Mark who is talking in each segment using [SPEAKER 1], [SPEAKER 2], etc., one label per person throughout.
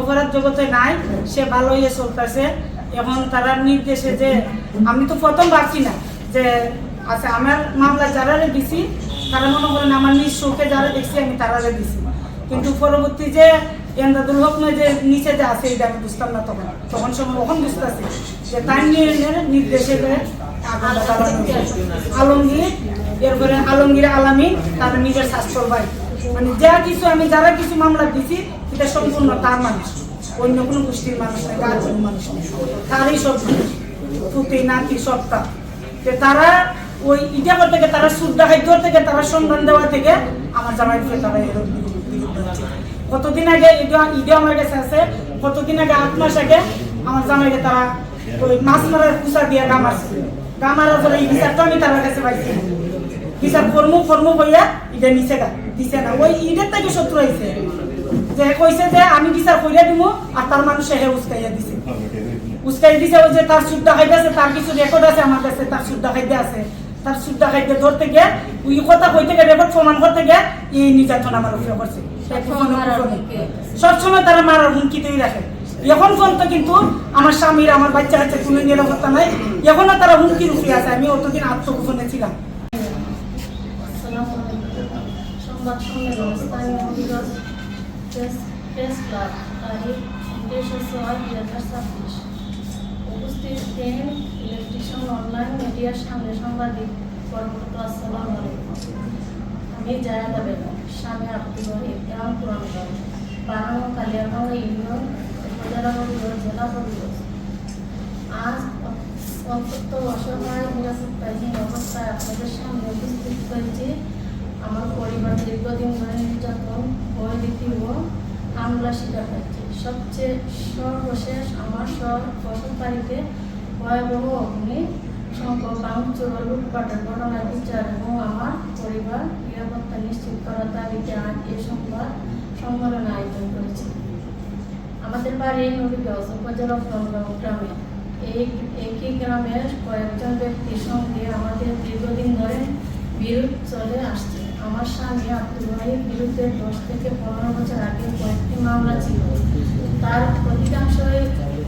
[SPEAKER 1] অপরাধ জগতে নাই, সে ভালো হয়ে চলতেছে। এখন তারা নির্দেশে যে আমি তো প্রথম ভাবছি না যে আচ্ছা আমার মামলা যারা দিছি তারা মনে করেন আমার নিজ চোখে যারা দেখছি আমি তারা দিছি, কিন্তু পরবর্তী যে এমদাদুল হক যে নিচে যে আছে এটা আমি বুঝতাম না তখন তখন সময় ওখান বুঝতেছি যে তার নির্দেশে আলমগীর, এরপরে আলমগীর আলামী তাদের নিজের শাস্ত্র ভাই, মানে যা কিছু আমি যারা কিছু মামলা দিছি এটা সম্পূর্ণ তার মানুষ, অন্য কোনো গোষ্ঠীর মানুষ নেই, তার কোনো মানুষ নেই, তারই সব পুঁতি নাতি সবটা। তারা ওই ইটা করতে থেকে তারা শ্রদ্ধা খাদ্য থেকে তারা সম্মান দেওয়া থেকে আমার জামাইকে তারা কতদিন আগে ঈদে আমার কাছে আছে, কতদিন আগে 8 মাস আগে আমার জামাইকে তারা ওই মাছ মারার কুচা দিয়ে গামারা বলে এই বিচারটা আমি তার কাছে পাইছি, বিচার কর্ম হইয়া ঈদের নিচে দিছে না, ওই ঈদের থেকে শত্রু হয়েছে যে কইছে যে আমি বিচার কইরা দিব আর তার মানুষ হে উস্কাইয়া দিছে, উস্কাই দিছে ওই যে তার সুদ্ধা খাইতে আছে, তার কিছু রেকর্ড আছে আমার কাছে, তার সুদ্ধা খাইতে আছে, তার সুদ্ধা খাইতে ধরতে গিয়ে ওই কথা কইতে গিয়ে রেকর্ড প্রমাণ করতে গিয়ে এই নির্যাতন আমার উপরে করছে। সবসময় তারা মারার হুমকিতেই রাখে, এখন পর্যন্ত কিন্তু আমার স্বামীর আমার বাচ্চা কাছে কোনো নিরাপত্তা নাই, এখনো তারা হুমকির উপরে আছে, আমি অতদিন আত্মগোপনে ছিলাম।
[SPEAKER 2] সংবাদ সম্মেলন স্থানীয় অভিযোগ প্রেস ক্লাব তারিখ 23/6/2026। উপস্থিত ট্রেন ইলেকট্রিশিয়ান অনলাইন মিডিয়ার সামনে সাংবাদিক কর্মকর্তা, আসসালামু আলাইকুম। আমি জায়াদা বেগম, স্বামী আব্দুল রহিম, গ্রাম পুরানগর, বারানো কালিয়াগঞ্জ ইউনিয়ন, উপজেলা হবিগঞ্জ, জেলা হবিগঞ্জ। আজ অত্যন্ত অসহায় নিরাপত্তাহীন অবস্থায় আপনাদের সামনে উপস্থিত হয়েছি। আমার পরিবার দীর্ঘদিন ধরে নির্যাতন, ভয়ভীতি ও হামলা শিকার হচ্ছে। সবচেয়ে সর্বশেষ আমার বসতবাড়িতে ভয়াবহ অগ্নি সংকট, ভাঙচুর ও লুটপাটের ঘটনার বিচার এবং আমার পরিবার নিরাপত্তা নিশ্চিত করার দাবিতে আজ এই সংবাদ সম্মেলন আয়োজন করেছি। আমাদের বাড়ি নবীগঞ্জ উপজেলা ফলগাঁও গ্রামে। একই গ্রামের কয়েকজন ব্যক্তির সঙ্গে আমাদের দীর্ঘদিন ধরে বিরোধ চলে আসছে। আমার স্বামী আব্দুল রহিমের বিরুদ্ধে 10 থেকে 15 বছর আগে কয়েকটি মামলা ছিল, তার অধিকাংশই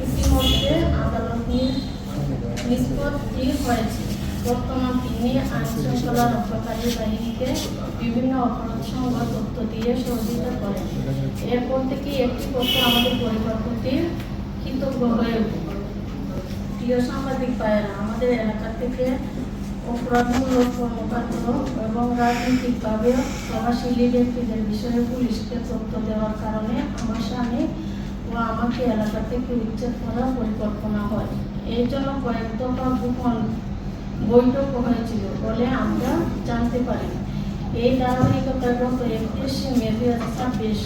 [SPEAKER 2] ইতিমধ্যে আদালত নিষ্পত্তি হয়েছে। বর্তমান তিনি আইনশৃঙ্খলা রক্ষাকারী বাহিনীকে বিভিন্ন অপরাধ তথ্য দিয়ে সহযোগিতা করেন। এরপর থেকে একটি পক্ষ আমাদের পরিবার প্রতি কৃতজ্ঞ হয়ে ওঠে। প্রিয় সাংবাদিক ভাইয়েরা, আমাদের এলাকা থেকে অপরাধমূলক কর্মকাণ্ড এবং রাজনৈতিকভাবে প্রভাবশালী ব্যক্তিদের বিষয়ে পুলিশকে তথ্য দেওয়ার কারণে আমার স্বামী ও আমাকে এলাকা থেকে উচ্ছেদ করার পরিকল্পনা হয়। এই জন্য কয়েক দফা গোপন বৈঠক হয়েছিল বলে আমরা জানতে পারি। এই ধারাবাহিকতায় গত 31 মে 2026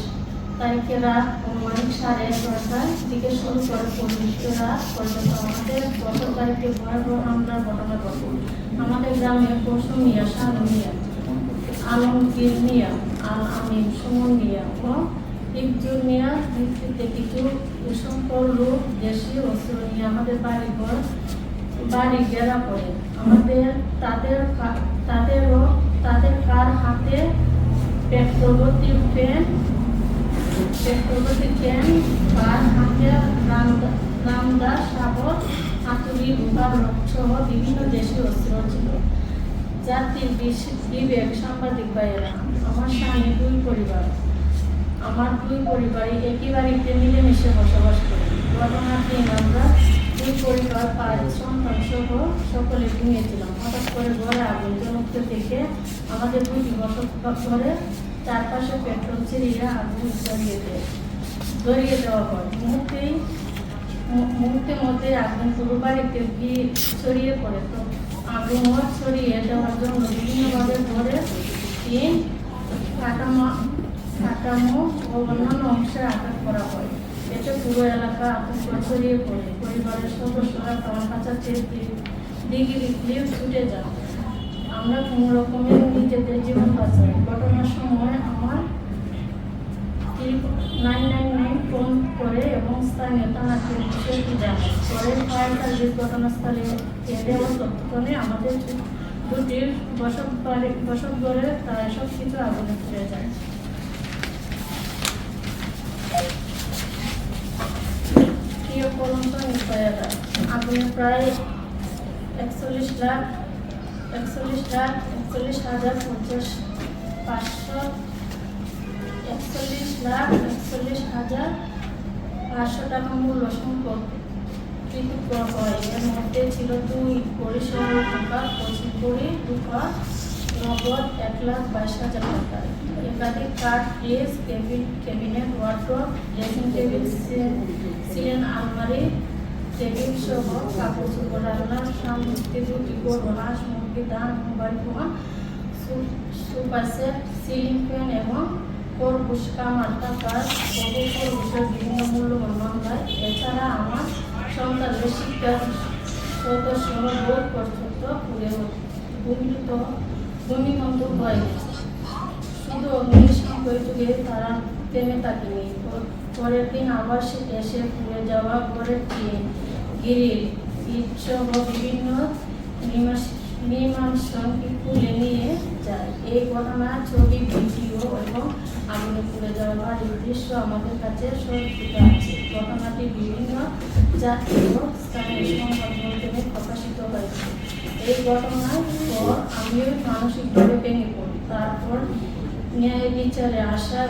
[SPEAKER 2] তারিখে রাত অনুমানিক 11:30টার দিকে শুরু করে পুলিশ রাত পর্যন্ত আমাদের বসতবাড়িতে ভয়াবহ হামলার ঘটনা ঘটে। আমাদের গ্রামে পশু মিয়া, শানু মিয়া, আলমগীর মিয়া, আল আমিন, সুমন মিয়া ও ইবজুল মিয়ার নেতৃত্বে কিছু কুসংস্কার লোক দেশীয় অস্ত্র নিয়ে আমাদের বাড়ি ঘেরা করে। তাদের কার হাতে পেট্রোলতি ট্রেন, কার হাতে রামদা, সাবর, হাতুড়ি, রূপার সহ বিভিন্ন দেশীয় অস্ত্র ছিল। জাতির বিবেক, সাংবাদিক ভাইয়েরা, আমার স্বামী আমার দুই পরিবারই একই বাড়িতে মিলেমিশে বসবাস করি। ঘটনার দিন আমরা দুই পরিবার 5 সন্তান সহ সকলে ঘুমিয়েছিলাম। হঠাৎ করে ঘরে আগুন জ্বলতে দেখে আমাদের দুটি ঘরে চারপাশে পেট্রোল ছিড়িয়ে আগুন ধরিয়ে দেওয়া হয়। মুহূর্তের মধ্যে আগুন পুরো বাড়িতে ছড়িয়ে পড়ে। তো আগুন ছড়িয়ে দেওয়ার জন্য বিভিন্নভাবে ঘরে কাঠামো ও অন্যান্য অংশে আঘাত করা হয়। এতে পুরো এলাকা আতঙ্ক ছড়িয়ে পড়ে। পরিবারের সদস্যরা প্রাণ বাঁচাতে দিকে ছুটে যান। আমরা কোনো রকমে নিজেদের জীবন বাঁচাই। ঘটনার সময় আমার 999 ফোন করে এবং স্থানীয় থানাকে বিষয়টি জানায়। পরে ফায়ার সার্ভিস ঘটনাস্থলে এলে ও তৎক্ষণে আমাদের দুটির বসতঘরে প্রায় সব কিছু আগুনে পুড়ে যায়। দ্বিতীয় পর্যন্ত নির্ভয়া আগুনে প্রায় 41,41,500 টাকা মূল্য সম্পত্তি হয়। এর মধ্যে ছিল 2 পরিসর টাকা, 25 ভরি রূপা, নগদ 1,22,000 টাকা, একাধিক কাঠ, fridge, cabinet, wardrobe, dressing table, ceiling আলমারি, টেবিল সহ কাপড় চোপড়, রান্নার সামগ্রী, রুটি, হাঁস মুরগি, ধান, mobile phone, super set, ceiling fan এবং খরগোশ কামার টাকার বহু খরগোশের বিভিন্ন মূল্যবান মামলায়। এছাড়া আমার সন্তানের শিক্ষা সদস্য বোধ পর্যন্ত ভূমিকম্প হয়ে গেছে। শুধু অগ্নিসংযোগে তারা থেমে থাকেনি, পরের দিন আবার এসে পুড়ে যাওয়া ঘরের গ্রিল, ইট সহ বিভিন্ন নির্মাণসামগ্রী খুলে নিয়ে যায়। এই ঘটনার ছবি, ভিডিও এবং আগুনে পুড়ে যাওয়া বাড়ির দৃশ্য আমাদের কাছে সুরক্ষিত আছে। ঘটনাটি বিভিন্ন জাতীয় স্থানীয় সংবাদ মাধ্যমে প্রকাশিত হয়েছে। এই ঘটনার পর আমিও মানসিকভাবে ভেঙে পড়ি। তারপর ন্যায় বিচারে আসা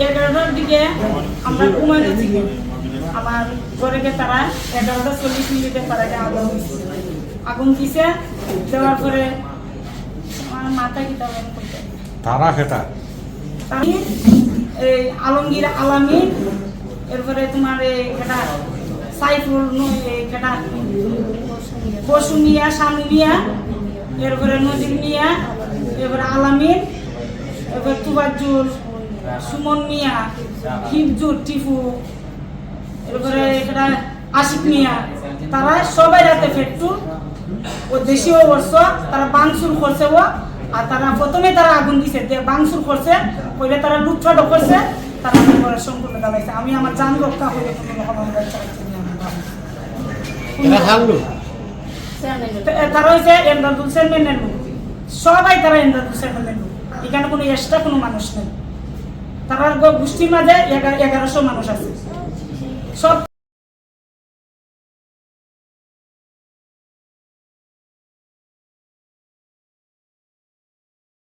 [SPEAKER 1] 11টার দিকে আমরা ঘুমানো ছিল, আমার ঘরে তারা 11:40 তারা আগুন দিছে। দেওয়ার পরে আমার মাথা কি করতে
[SPEAKER 3] তারা সেটা
[SPEAKER 1] এই আলমগীর আলামিন, এরপরে তোমার এটা সাইফুল এটা বসু মিয়া, শানু মিয়া, এরপরে নজির মিয়া, এরপরে আলামিন, এরপরে তুবাজ্জুল, সুমন মিয়া, হিফজুর, টিফু, এরপরে এটা আশিক মিয়া, তারা সবাই রাতে ফেটটু ও দেশীয় বর্ষ তারা বাংসুর করছে ও। আর তারা প্রথমে তারা আগুন দিছে, বাংসুর করছে, কইলে তারা লুটফাট করছে, তারা ঘরে সম্পূর্ণ দাঁড়াইছে। আমি আমার জান রক্ষা হইলে কোনো রকম আমরা চালাচ্ছি না। তারা হয়েছে এমদাদুল চেয়ারম্যানের লোক, সবাই তারা এমদাদুল চেয়ারম্যানের লোক, এখানে কোনো এক্সট্রা কোনো মানুষ নেই। তারা গোষ্ঠীর মাঝে 1100 মানুষ আছে সব।